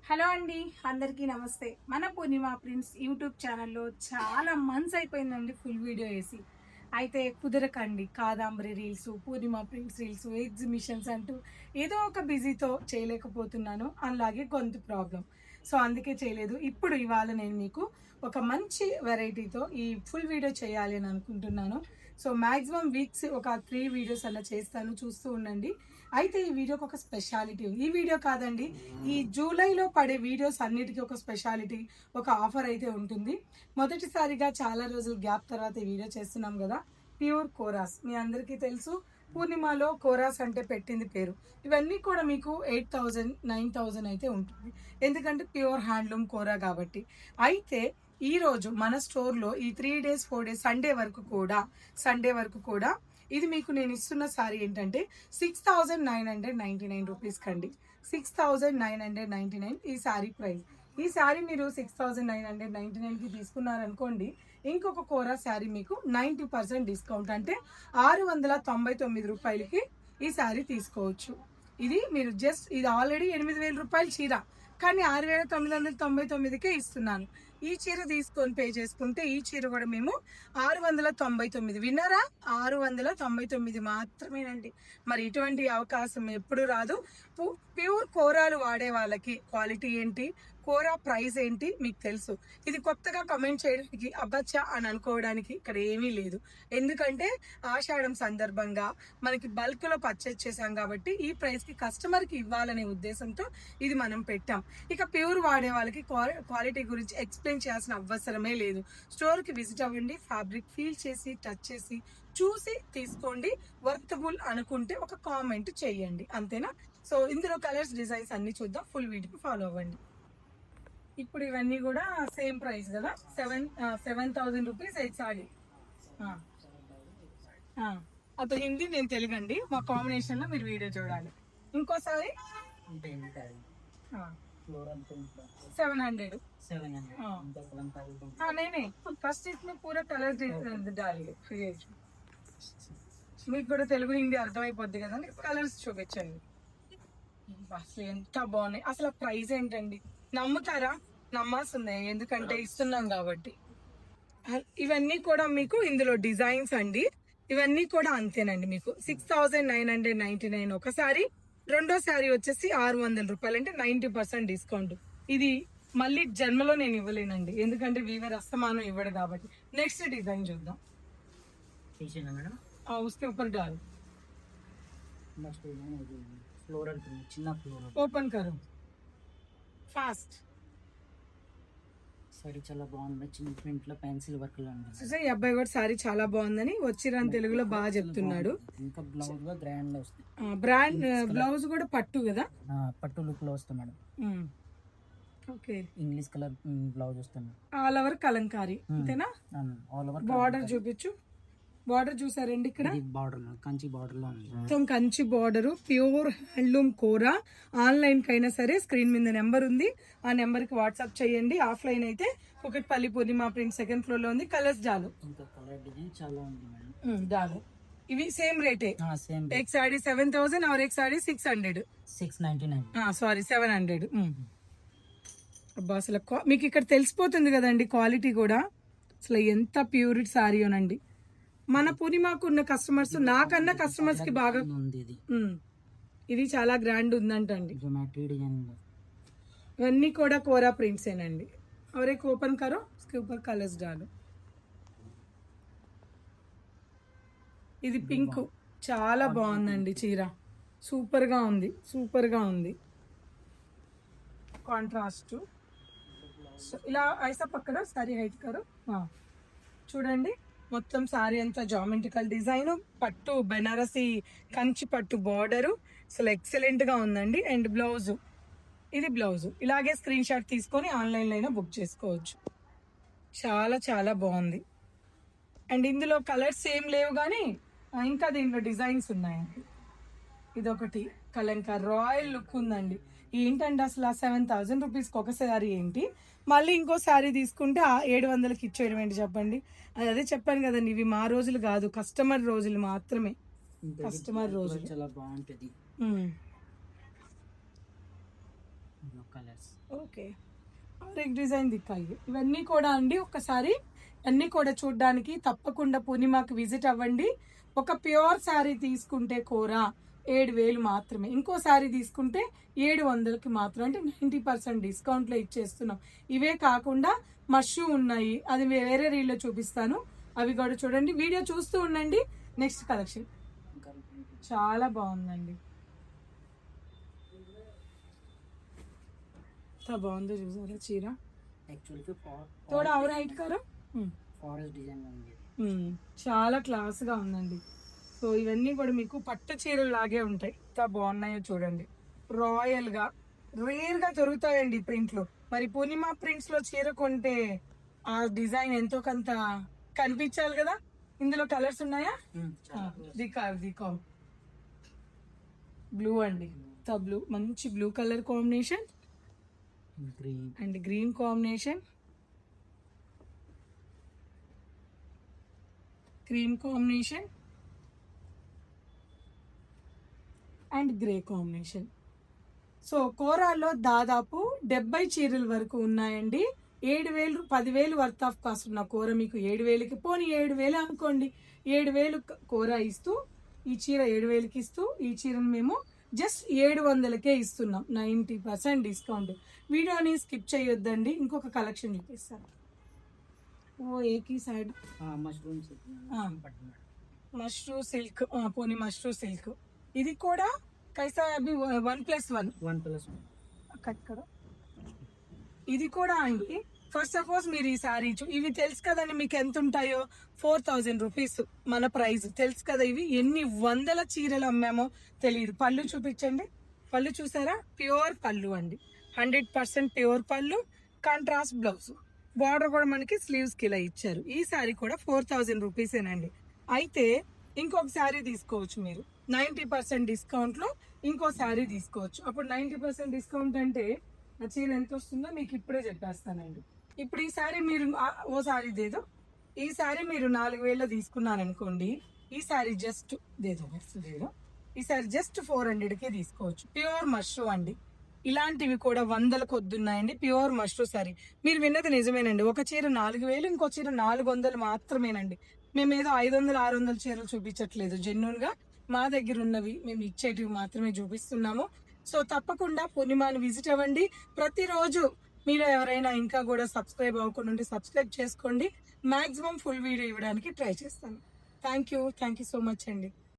Hello అండి, అందరికీ నమస్తే. మన పూర్ణిమ ప్రింట్స్ యూట్యూబ్ ఛానల్లో చాలా మంత్స్ అయిపోయిందండి ఫుల్ వీడియో వేసి. అయితే కుదరకండి, కాదాంబరి రీల్స్, పూర్ణిమ ప్రింట్స్ రీల్స్, ఎగ్జిబిషన్స్ అంటూ ఏదో ఒక బిజీతో చేయలేకపోతున్నాను. అలాగే గొంతు ప్రాబ్లం, సో అందుకే చేయలేదు. ఇప్పుడు ఇవాళ నేను మీకు ఒక మంచి వెరైటీతో ఈ ఫుల్ వీడియో చేయాలి అని అనుకుంటున్నాను. సో మ్యాక్సిమం వీక్స్ ఒక 3 వీడియోస్ అలా చేస్తాను, చూస్తూ ఉండండి. అయితే ఈ వీడియోకి ఒక స్పెషాలిటీ ఉంది. ఈ వీడియో కాదండి, ఈ జూలైలో పడే వీడియోస్ అన్నిటికీ ఒక స్పెషాలిటీ, ఒక ఆఫర్ అయితే ఉంటుంది. మొదటిసారిగా చాలా రోజులు గ్యాప్ తర్వాత ఈ వీడియో చేస్తున్నాం కదా. ప్యూర్ కోరాస్ మీ అందరికీ తెలుసు, పూర్ణిమలో కోరాస్ అంటే పెట్టింది పేరు. ఇవన్నీ కూడా మీకు 8,000 9,000 అయితే ఉంటుంది, ఎందుకంటే ప్యూర్ హ్యాండ్లూమ్ కోరా కాబట్టి. అయితే ఈరోజు మన స్టోర్లో ఈ 3 days 4 days సండే వరకు కూడా ఇది మీకు నేను ఇస్తున్న సారీ ఏంటంటే 6,999 రూపీస్ కండి. 6,999 ఈ సారీ ప్రైస్. ఈ సారీ మీరు 6,999కి తీసుకున్నారనుకోండి, ఇంకొక కోరా శారీ మీకు 90% డిస్కౌంట్, అంటే 699 రూపాయలకి ఈ శారీ తీసుకోవచ్చు. ఇది మీరు జస్ట్, ఇది ఆల్రెడీ 8,000 రూపాయల చీర, కానీ 6,999కే ఇస్తున్నాను. ఈ చీర తీసుకొని పే చేసుకుంటే ఈ చీర కూడా మేము 699, విన్నారా, 699 మాత్రమేనండి. మరి ఇటువంటి అవకాశం ఎప్పుడు రాదు. ప్యూర్ కోరాలు వాడే వాళ్ళకి క్వాలిటీ ఏంటి, కోరా ప్రైస్ ఏంటి మీకు తెలుసు. ఇది కొత్తగా కమెంట్ చేయడానికి అబ్బచ్చా అని అనుకోవడానికి ఇక్కడ ఏమీ లేదు, ఎందుకంటే ఆషాఢం సందర్భంగా మనకి బల్క్లో పర్చేజ్ చేసాం కాబట్టి ఈ ప్రైస్కి కస్టమర్కి ఇవ్వాలనే ఉద్దేశంతో ఇది మనం పెట్టాం. ఇక ప్యూర్ వాడే వాళ్ళకి క్వాలిటీ గురించి ఎక్స్ప్లెయిన్ చేయాల్సిన అవసరమే లేదు. స్టోర్కి విజిట్ అవ్వండి, ఫ్యాబ్రిక్ ఫీల్ చేసి టచ్ చేసి చూసి తీసుకోండి. వర్తబుల్ అనుకుంటే ఒక కామెంట్ చేయండి, అంతేనా. సో ఇందులో కలర్స్, డిజైన్స్ అన్ని చూద్దాం, ఫుల్ వీడియో ఫాలో అవ్వండి. ఇప్పుడు ఇవన్నీ కూడా సేమ్ ప్రైస్ కదా, 7,000 రూపీస్ ఎయిట్ సారీ. అతను హిందీ, నేను తెలుగు అండి. మా కాంబినేషన్ లో మీరు వీడియో చూడాలి. ఇంకోసారి 700. నేనే ఫస్ట్ इसमें पूरा कलर डालिए, మీకు కూడా తెలుగు హిందీ అర్థమైపోద్ది కదండి. కలర్స్ చూపించండి. అసలు ఎంత బాగున్నాయి. అసలు ప్రైస్ ఏంటండి, నమ్ముతారా? నమ్మాల్సిందే, ఎందుకంటే ఇస్తున్నాం కాబట్టి. ఇవన్నీ కూడా మీకు ఇందులో డిజైన్స్ అండి, ఇవన్నీ కూడా అంతేనండి. మీకు 6,999 ఒకసారి, రెండో సారీ వచ్చేసి 600 రూపాయలు, అంటే 90% డిస్కౌంట్. ఇది మళ్ళీ జన్మలో నేను ఇవ్వలేనండి, ఎందుకంటే వీవర్ అస్తమానం ఇవ్వడు కాబట్టి. నెక్స్ట్ డిజైన్ చూద్దాం. उसके ऊपर डाल, ఓపెన్ కరో ఫాస్ట్. సారీ చాలా బాగుంది, చిన్న ప్రింట్ లో పెన్సిల్ వర్క్ లో ఉంది. చూసా, ఈ అబ్బాయి కూడా సారీ చాలా బాగుందని వచ్చిరాని తెలుగులో బాగా చెప్తున్నాడు. ఇంకా బ్లౌజ్ కూడా గ్రాండ్ లో వస్తుంది. బ్రాండ్ బ్లౌజ్ కూడా పట్టు కదా, పట్టు లుక్ లో వస్తుంది madam. Okay, English colour blouse వస్తుంది. ఆల్ ఓవర్ కలంకారీ, అంతేనా. ఆల్ ఓవర్ బార్డర్ చూపించు. బార్డర్ చూసారండి, ఇక్కడ బార్డర్ కంచి బార్డర్ లో ఉంది. మొత్తం కంచి బార్డర్, ప్యూర్ హ్యాండ్లూమ్ కోరా. ఆన్లైన్ కైనా సరే స్క్రీన్ మీద నెంబర్ ఉంది, ఆ నెంబర్ కి వాట్సాప్ చేయండి. ఆఫ్లైన్ అయితే కుకట్పల్లి పూర్ణిమ ప్రింట్ సెకండ్ ఫ్లోర్ లో ఉంది. కలర్స్ జాలు, ఇంకా కలర్ డిజైన్ చాలా ఉంది మేడం. జాలు. ఇవి సేమ్ రేటే. సేమ్ एक साड़ी 7,000 और एक साड़ी 600. 699. సారీ 700. అబ్బా, అసలు మీకు ఇక్కడ తెలిసిపోతుంది కదండి క్వాలిటీ కూడా. అసలు ఎంత ప్యూరిటీ సారీ అనండి. మన పూర్ణిమకు ఉన్న కస్టమర్స్ నాకన్నా కస్టమర్స్ కి బాగా ఉంది. ఇది చాలా గ్రాండ్ ఉందంటండి. డిజైన్ ఇవన్నీ కూడా కోరా ప్రింట్స్ ఏనండి. और एक ओपन करो, उसके ऊपर कलर्स डालो. ఇది పింక్, చాలా బాగుందండి చీర, సూపర్ గా ఉంది, సూపర్ గా ఉంది. కాంట్రాస్ట్ ఇలా ఐసా పక్కన సారీ హైట్ కరో. చూడండి, మొత్తం సారీ అంతా జామెట్రికల్ డిజైన్, పట్టు బెనారసి కంచి పట్టు బార్డరు, అసలు ఎక్సలెంట్ గా ఉందండి. అండ్ బ్లౌజ్, ఇది బ్లౌజ్. ఇలాగే స్క్రీన్ షాట్ తీసుకొని ఆన్లైన్లో అయినా బుక్ చేసుకోవచ్చు. చాలా చాలా బాగుంది. అండ్ ఇందులో కలర్స్ ఏం లేవు, కానీ ఇంకా దీంట్లో డిజైన్స్ ఉన్నాయండి. ఇదొకటి కలంకార్ రాయల్ లుక్ ఉందండి. ఏంటంటే అసలు 7,000 రూపీస్కి ఒక శారీ ఏంటి, మళ్ళీ ఇంకో శారీ తీసుకుంటే 700కి ఇచ్చేయడం ఏంటి చెప్పండి. అదే చెప్పాను కదండి, ఇవి మా రోజులు కాదు, కస్టమర్ రోజులు మాత్రమే. కస్టమర్ రోజులు చాలా బాగుంటుంది. కలర్స్. ఓకే, और एक डिजाइन दिखाइए. ఇవన్నీ కూడా అండి ఒకసారి అన్నీ కూడా చూడడానికి తప్పకుండా పూర్ణిమకి విజిట్ అవ్వండి. ఒక ప్యూర్ శారీ తీసుకుంటే కూర 7,000 మాత్రమే, ఇంకో శారీ తీసుకుంటే 700కి మాత్రం, అంటే 90% డిస్కౌంట్లో ఇచ్చేస్తున్నాం. ఇవే కాకుండా మష్రూ ఉన్నాయి, అది వేరే రీల్లో చూపిస్తాను, అవి కూడా చూడండి. వీడియో చూస్తూ ఉండండి. నెక్స్ట్ కలెక్షన్ చాలా బాగుందండి, ఎంత బాగుందో చూసారా చీర. యాక్చువల్గా తోడా और हाइट करो. ఫారెస్ట్ డిజైన్ ఉంది. చాలా క్లాస్ గా ఉందండి. సో ఇవన్నీ కూడా మీకు పట్టు చీరలు లాగే ఉంటాయి, ఎంత బాగున్నాయో చూడండి. రాయల్ గా రేర్ గా దొరుకుతాయండి ప్రింట్లు. మరి పూర్ణిమ ప్రింట్స్ లో చీర కొంటే ఆ డిజైన్ ఎంతో కొంత కనిపించాలి కదా. ఇందులో కలర్స్ ఉన్నాయా? దికా బ్లూ అండి, బ్లూ, మంచి blue colour combination and green combination, cream combination and grey combination. So కోరాల్లో దాదాపు 70 చీరల వరకు ఉన్నాయండి. 7,000 10,000 వర్త్ ఆఫ్ కాస్ట్ ఉన్న కూర మీకు 7,000కి, పోనీ 7,000 అనుకోండి, 7,000 కూర ఇస్తూ ఈ చీర 7,000కి ఇస్తూ ఈ చీరను మేము జస్ట్ 700కే ఇస్తున్నాం, 90% డిస్కౌంట్. వీడియోని స్కిప్ చేయొద్దండి. ఇంకొక కలెక్షన్ చూపిస్తాను. ఓ ఏకీ సైడ్ మష్రూ సిల్క్, పోనీ మష్రూ సిల్క్, ఇది కూడా కైసా అభి 1+1 కట్ కరో. ఇది కూడా అండి, ఫస్ట్ సపోజ్ మీరు ఈ సారీ ఇవి తెలుసు కదండి మీకు ఎంత ఉంటాయో, 4,000 రూపీస్ మన ప్రైస్ తెలుసు కదా. ఇవి ఎన్ని వందల చీరలు అమ్మామో తెలియదు. పళ్ళు చూపించండి, పళ్ళు చూసారా, ప్యూర్ పళ్ళు అండి, 100% ప్యూర్ పళ్ళు, కాంట్రాస్ట్ బ్లౌజ్, బార్డర్ కూడా మనకి స్లీవ్స్కి ఇలా ఇచ్చారు. ఈ సారీ కూడా 4,000 రూపీసేనండి. అయితే ఇంకొక శారీ తీసుకోవచ్చు మీరు 90% డిస్కౌంట్లో, ఇంకో శారీ తీసుకోవచ్చు. అప్పుడు 90% డిస్కౌంట్ అంటే ఆ చీర ఎంత వస్తుందో మీకు ఇప్పుడే చెప్పేస్తానండి. ఇప్పుడు ఈ శారీ మీరు ఓ శారీ దేదో, ఈ శారీ మీరు 4,000 తీసుకున్నారనుకోండి, ఈ శారీ జస్ట్ దేదో ఈ శారీ జస్ట్ 400కే తీసుకోవచ్చు. ప్యూర్ మష్రూ అండి, ఇలాంటివి కూడా వందల కొద్దున్నాయండి. ప్యూర్ మష్రూ సారీ, మీరు విన్నది నిజమేనండి. ఒక చీర 4,000, ఇంకో చీర 400 మాత్రమేనండి. మేము ఏదో 500 600 చీరలు చూపించట్లేదు, జెన్యున్ గా మా దగ్గర ఉన్నవి మేము ఇచ్చేటివి మాత్రమే చూపిస్తున్నాము. సో తప్పకుండా పూర్ణిమని విజిట్ అవ్వండి. ప్రతిరోజు మీరు ఎవరైనా ఇంకా కూడా సబ్స్క్రైబ్ అవ్వకుండా సబ్స్క్రైబ్ చేసుకోండి. మాక్సిమం ఫుల్ వీడియో ఇవ్వడానికి ట్రై చేస్తాను. థ్యాంక్ యూ సో మచ్ అండి.